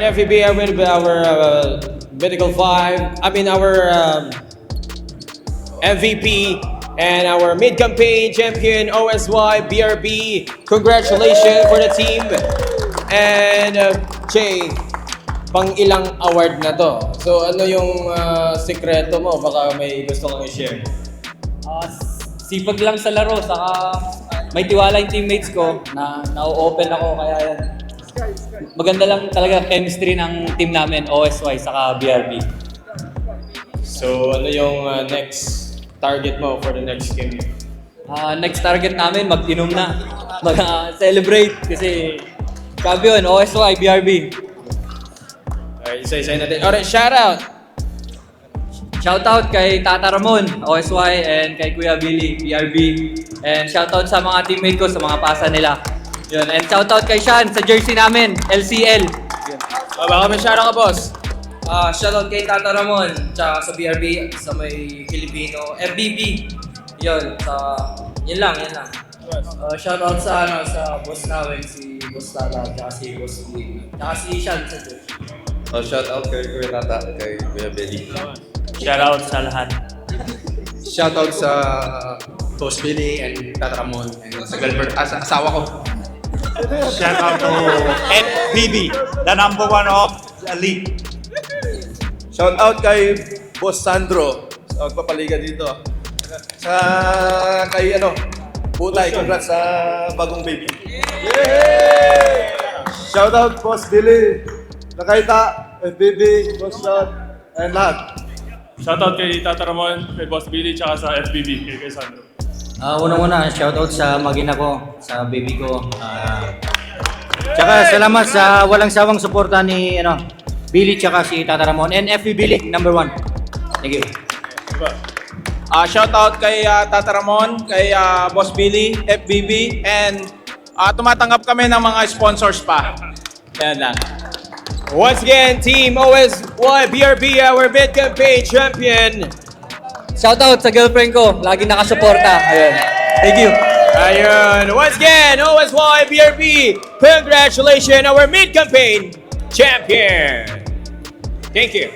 FEB with our Medical 5, our MVP and our mid-campaign champion OSY BRB. Congratulations for the team. And Jay, pang ilang award na to? So ano yung sikreto mo? Baka may gusto kang i-share. Sipag lang sa laro, saka may tiwala yung teammates ko na na-open ako, kaya yan. Maganda lang talaga chemistry ng team namin, OSY, saka BRB. So ano yung next target mo for the next game? Next target namin, mag-inom na. Mag-celebrate kasi champion, OSY, BRB. Alright, isa-isa natin. Alright, shoutout! Shoutout kay Tata Ramon, OSY, and kay Kuya Billy, BRB. And shoutout sa mga teammate ko, sa mga pasa nila. Yun. And shoutout kay Sean sa jersey namin, LCL. Yun. Baka may shoutout ka, boss. Shoutout kay Tata Ramon, tsaka sa BRB, sa may Filipino, FBB. Yun, yun lang. Shoutout sa boss namin, si Boss Tata, tsaka si Boss Lee. Tsaka si Sean sa jersey. Shout out kay Kuya Tata, kay Kuya Belly. Shoutout sa lahat. Shoutout sa Boss Billy and Tata Ramon and sa girlfriend, sa asawa ko. Shout out to FBB, the number one of the league. Shout out kay Boss Sandro sa magpapaliga dito. Sa kay Butay, congrats sa bagong baby. Shout out Boss Billy, Nakaita, FBB, Boss Shot, and lahat. Shoutout kay Tata Ramon, kay Boss Billy, tsaka sa FBB, kay Sandro. Unang-una, shoutout sa magina ko, sa baby ko. Tsaka salamat sa walang sawang suporta ni Billy tsaka si Tata Ramon and FB Billy, number 1. Thank you. Shoutout kay Tata Ramon, kay Boss Billy, FBB, and tumatanggap kami ng mga sponsors pa. Yan lang. Once again, Team OSY BRB, our mid-campaign champion. Shoutout sa girlfriend ko, lagi nakasuporta. Ayun. Thank you. Ayun. Once again, OSY BRB, congratulations, our mid-campaign champion. Thank you.